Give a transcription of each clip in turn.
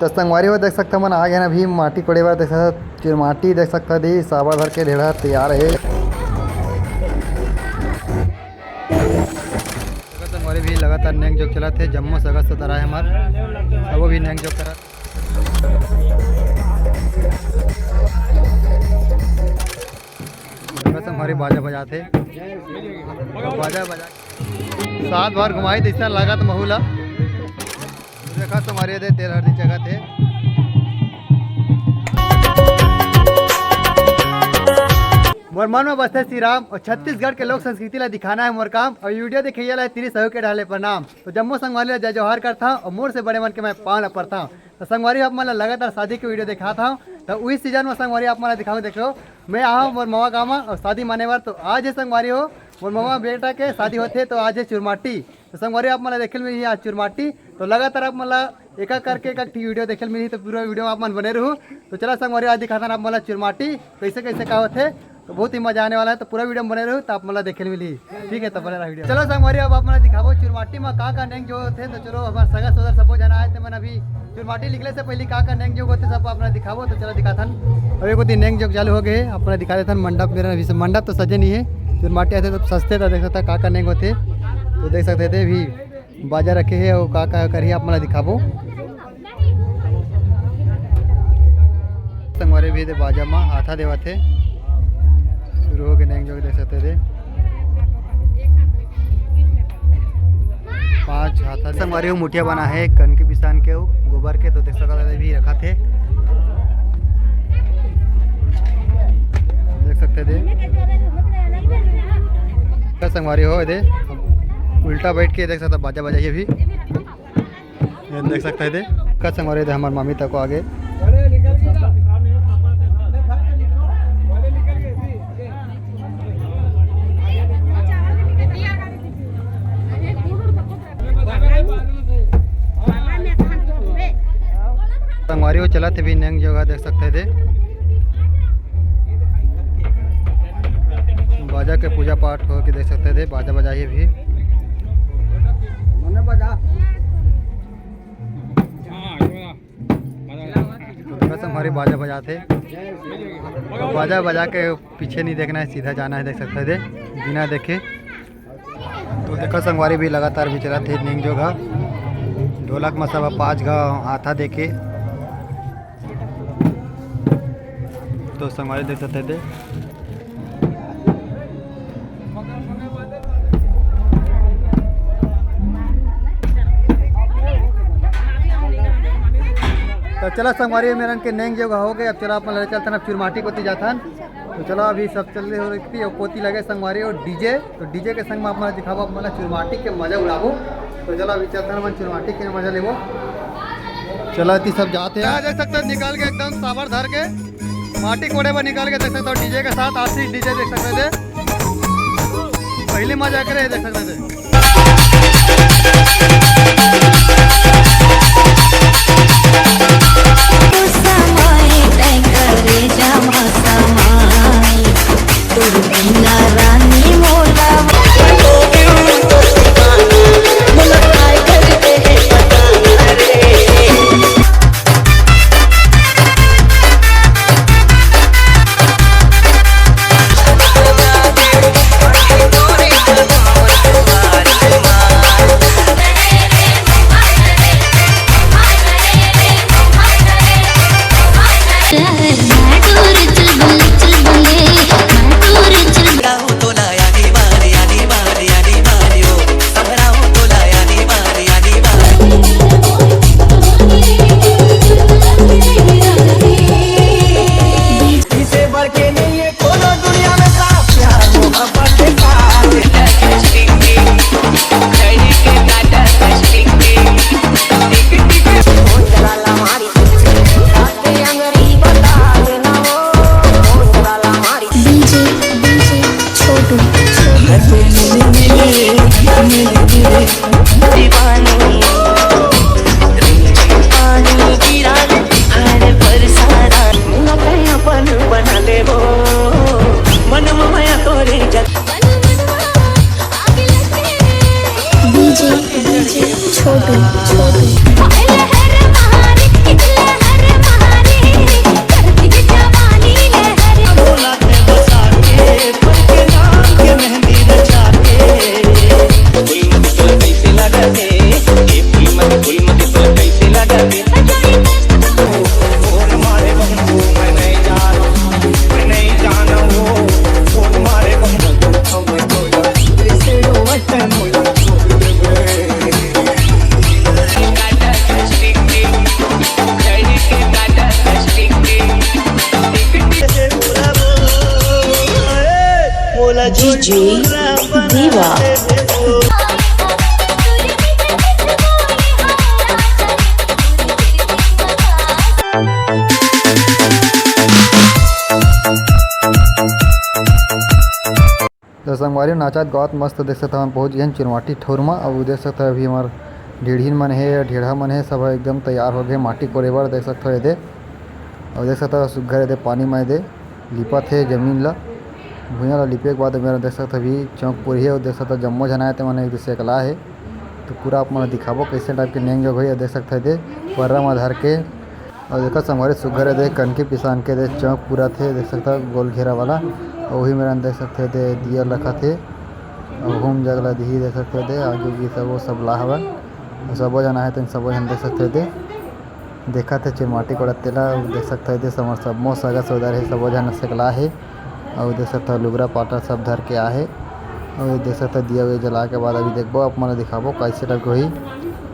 तो संगवारी हो देख सकते मन आ गए ना अभी माटी कोड़े बार देख सकते चिरमाटी देख सकता दी साबर भर के ढेड़ा तैयार है। संगवारी भी लगातार नेंग जोग चला थे जम्मू सगत से तरह है हमार वो भी नेंग जोग करा हमारी बाजा बजाते बाजा बजा 7 बार घुमाई तो इतना लगा तो महूला देखा तुम्हारे दे तेल हर जगह थे। मोर मन में बसते श्री राम और छत्तीसगढ़ के लोक संस्कृति ला दिखाना है मोर काम और वीडियो देखिए ला तेरी सहयोग के डाले प्रणाम। तो जम्मू संगवारी ला जय जोहार करता हूँ और मोर से बड़े मन के मैं पाँव ला पड़ता हूँ। तो संगवारी आप मतलब लगातार शादी की वीडियो दिखाता हूँ तो उसी सीजन में संगवारी आप मतलब दिखाऊँ देखो मैं आऊँ मोर मवा गाँव में और शादी माने बार तो आज है संगवारी हो मोर मवा बेटा के शादी होते तो आज है चुरमाटी। तो संगवारी आप मतलब देखे मिली आज चुरमाटी तो लगातार आप मतलब एक करके एक वीडियो देखे मिली तो पूरा वीडियो आप मन बने रहूँ। तो चला संगवारी आज दिखाता आप मतलब चुरमाटी कैसे कैसे का होते तो बहुत ही मजा आने वाला है। तो पूरा वीडियो में बने रहो तो आप मतलब देखे मिली ठीक है। तो बने रहा वीडियो चलो संगवारी अब आप मतलब दिखाओ चुरमाटी में का नेंग जो थे। तो चलो हमारे सगा सोदर सबको जाना है तो मैंने अभी चुरमाटी निकले से पहले का नेंग जो होते सब अपना दिखाओ। तो चलो दिखाता अभी कुछ नेंग जो चालू हो गए अपना दिखा देता मंडप मेरा अभी मंडप तो सजे नहीं है चुरमाटी आते तो सस्ते था देख सकता का नेंग होते तो देख सकते थे अभी बाजा रखे है और का करिए आप मतलब दिखाबो संगवारी भी बाजा में आथा देवा थे शुरू हो गए नेंग जो देख सकते थे 5 हाथा संगवारी मुठिया बना है कन के पिसान के गोबर के तो देख सकते भी रखा थे देख सकते थे संगवारी हो दे उल्टा बैठ के देख सकता बाजा बजाइए भी देख सकते थे का संगवारी थे हमारे मामी तक को आगे संगवारी वो चला थे भी नेंग जगह देख सकते थे बाजा के पूजा पाठ हो के देख सकते थे बाजा बजाइए भी हमारी बाजा बजाते बाजा बजा के पीछे नहीं देखना है सीधा जाना है देख सकते थे बिना देखे। तो देखो संगवारी भी लगातार भी चला थे नेंग जगह ढोलक में सब 5 गाँव आथा देखे तो संगवारी देख सकते थे तो चला संगवारी मेरा के नेंग जगह हो गए। अब चलो आप मतलब चलते ना चुरमाटी कोती जाता तो चलो अभी सब चल रही हो रही थी और कोती लगे संगवारी और डीजे तो डीजे के संग में अपना दिखाओ मतलब चुरमाटी के मजा उड़ाबो। तो चलो अभी चलते ना चुरमाटी के मजा लेबो चलो इतनी सब जाते हैं देख सकते निकाल के एकदम सावर धर के माटी कोड़े पर निकाल के देख सकते हो डीजे के साथ आशी डीजे देख सकते थे पहले मजा करे देख सकते थे। डीजे देवा। तो संगवारी नाचत गावत मस्त देख सकते हम पहुँच गए चिरमाटी ठोर में। अब देख सकते अभी हमार ढेढ़ीन मन है ढेढ़ा मन है सब एकदम तैयार हो गए माटी कोड़े बर देख सकते हो। और देख सकते सुग्घर दे पानी में दे लिपत है जमीन ला भुइयाँ ला लिपे के बाद मेरा देख सकते अभी चौक पूरी है। और देख सकते जम्मो जनाए तो मैंने एक सेकला है तो पूरा आप मन दिखाबो कैसे टाइप के नेंग जगह देख सकते दे पर्रा में धर के। और देखो संगवारी सुग्घर दे कनकी पिसान के दे चौक पूरा थे देख सकता गोल घेरा वाला। और वही मेरा देख सकते थे दिया रखा थे और होम जगला दी देख सकते थे आगे भी सब वो सब ला हवा सबो जन आए थे सबो जन देख सकते थे देखा थे चिरमाटी कोड़ा तेला देख सकते थे समर सब मो सगा सौदार है सबो जन सेकला है। और देख सकते लुगरा पाटा सब धर के आ है। और देख सकते दिया हुए जला के बाद अभी देखबो आप मन दिखाबो कैसे टाइप को ही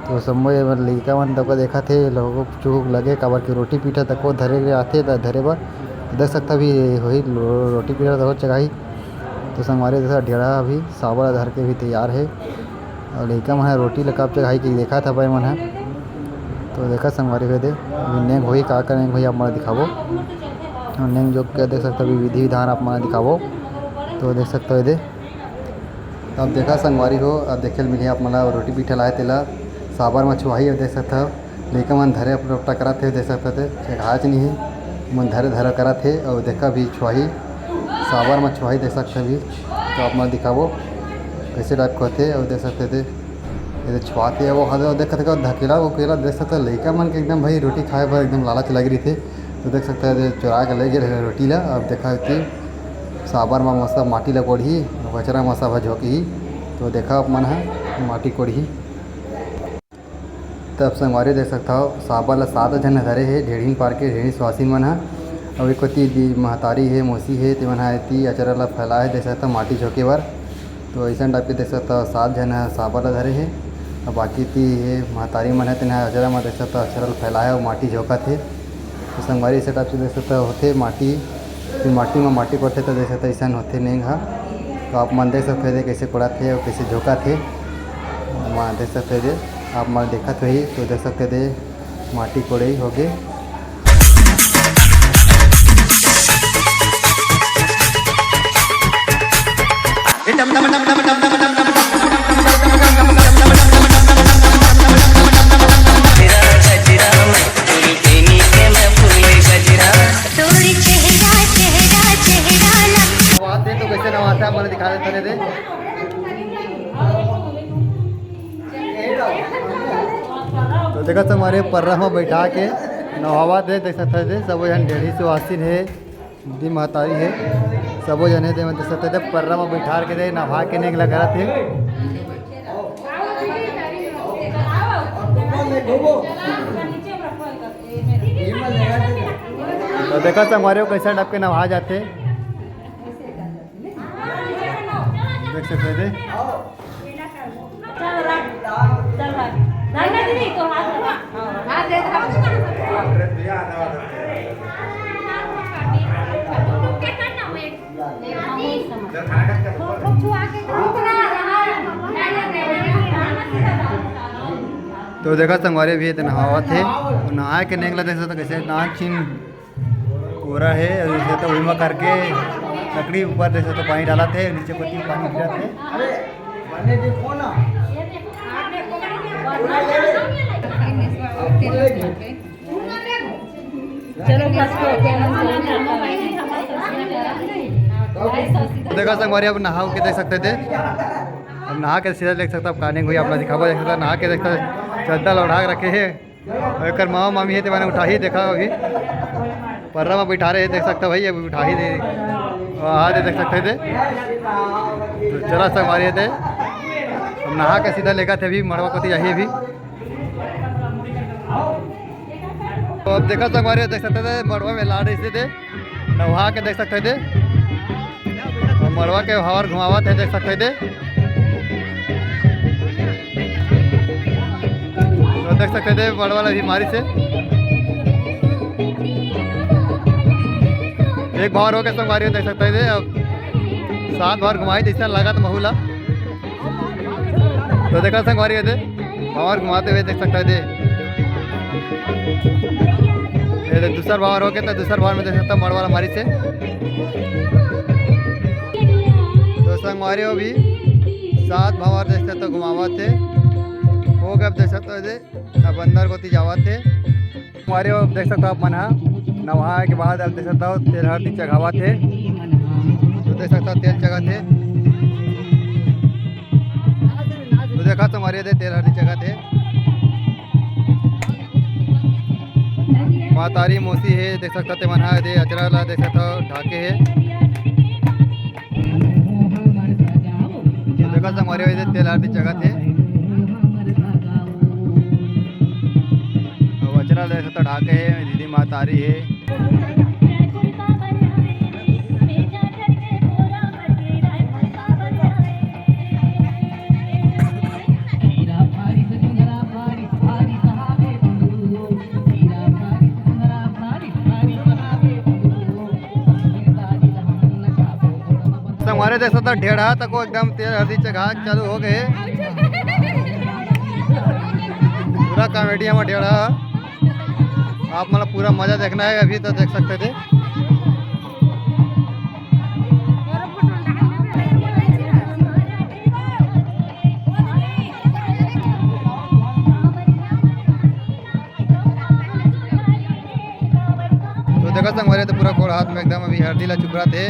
तो सब लड़का मन तक देखा थे लोगों चूक लगे काबर की रोटी पीठा तक धरे आते धरे बर देख सकता भी वही रोटी पीठा तक चढ़ाई तो संगवारी जैसा ढेड़ा अभी सावर धर के भी तैयार है। और लड़का मन रोटी लकाब चढ़ाई की देखा था भाई मन है तो देखा संगवारी हुए दे नेंग होई का नेंग होई आप मन दिखाबो और नेंग जो क्या देख सकते अभी विधि विधान आप मन दिखाबो तो देख सकते हो दे। अब देखा संगवारी हो अब देखे मिली आप मन रोटी पीठा लाए तेला साबर में छुआई और देख सकते लड़का मन धरे अपना करा थे देख सकते थे घाच नहीं है मन धरे धरा करा थे। और देखा भी छुआई साबर में छुआई देख सकते भी तो आप मन दिखाबो कैसे टाइप को थे। और देख सकते थे ये छुआते वो हद देख सकते धकेला वो केला देख सकते लड़का मन के एकदम भाई रोटी खाए पर एकदम लालच लग रही थे तो देख सकते हैं चुरा के ले गए रोटी ला। अब देखा कि साबर में मसा माटी ला कोढ़ी बचरा मसा भजोकी तो देखा आप मन है माटी कोढ़ी तब संगवारी देख सकता हो साबर ला 7 जन धरे है ढेढ़ीन पार के ढेढ़ी स्वासीन मन है। और एक कोती महतारी है मौसी है ते मन है अचरा ला फैलाए देख सकता माटी झोंके बर तो ऐसा टाइप के देख सकता 7 जन है साबर ला धरे है। और बाकी ती ये महतारी मन है तेना अचरा में देख सकता अचरा ला फैलाया और माटी झोंका थे तो संगवारी ऐसे टाइप से देख सकता होते माटी माटी में माटी कोड़ते तो देख सकते ऐसा होते नेंग हा तो आप मन देख सकते थे कैसे कोड़ा थे और कैसे झोंका थे देख सकते थे आप मन देखा थे ही तो देख सकते थे माटी कोड़े हो गए। तो कैसे नवाता है मैंने दिखा देते थे तो देखा तो हमारे पर्रा में बैठा के नहावा थे देख सकते थे सब जन ढेढ़ी से वासिन है दी महतारी है सबो जन है देख सकते थे पर्रा में बैठा के थे नहा के नेक लगा थे। तो देखा तो हमारे कैसा डब के नहा जाते देख सकते थे। तो देखा संगवारी भी तो नहावा थे नहा के नेक देख सकते कैसे नाक छीन कोरा है जैसे तो वही में करके लकड़ी ऊपर देख सकते पानी डाला थे नीचे को पानी गिरा थे। तो देखा संगवारी अब नहा के देख सकते थे अब नहा के सीधा देख सकता काने हुई अपना दिखावा देख सकता नहा के देखता चद्दर उठा के रखे है और मामा मामी है तो मैंने उठा ही देखा अभी पर्रा में बैठा रहे देख सकता भाई अभी उठा ही दे हाँ देख सकते थे तो चला संगवारी थे अब नहा के सीधा लेकर थे अभी मड़वा को यही अभी तो अब देखा संगवारी देख सकते थे मड़वा में लाड़ रहे थे नहा के देख सकते थे मड़वा के हवा घुमावा थे देख सकते थे तो देख सकते थे मड़वा वाला बीमारी से एक बार हो के संगवारी देख सकते थे। अब सात बार घुमाई तो ऐसा लगा तो महूला। तो देखा संगवारी है भावर घुमाते हुए देख सकता है ये दूसरा भावर हो गया तो दूसरा भावर में देख सकता मड़ वाला मारी से। तो संगवारी हो भी 7 भावर देख सकते घुमावा थे हो गए। अब देख सकते हो अब अंदर को जावा थे हमारे अब देख सकते हो आप मन नहाए के बाद अब देख सकता हो तेल हल्दी चढ़ावा थे। तो देख सकता तेल चढ़ा थे तो देखा तुम्हारे दे तेल हल्दी जगह थे। मातारी मोसी है देख सकता ते मना दे अचरा ला देख सकता ढाके है। तो देखा तुम्हारे दे तेल हल्दी जगह थे अचरा देख सकता ढाके है। दीदी मातारी है हमारे देख सकता ढेड़ा तक एकदम तेल हल्दी चढ़ा चालू हो गए। पूरा कॉमेडी हमारा ढेड़ा आप मतलब पूरा मजा देखना है अभी तो देख सकते थे। तो देखा हमारे तो पूरा कोड़ हाथ में एकदम अभी हल्दी ला चुपड़ा थे।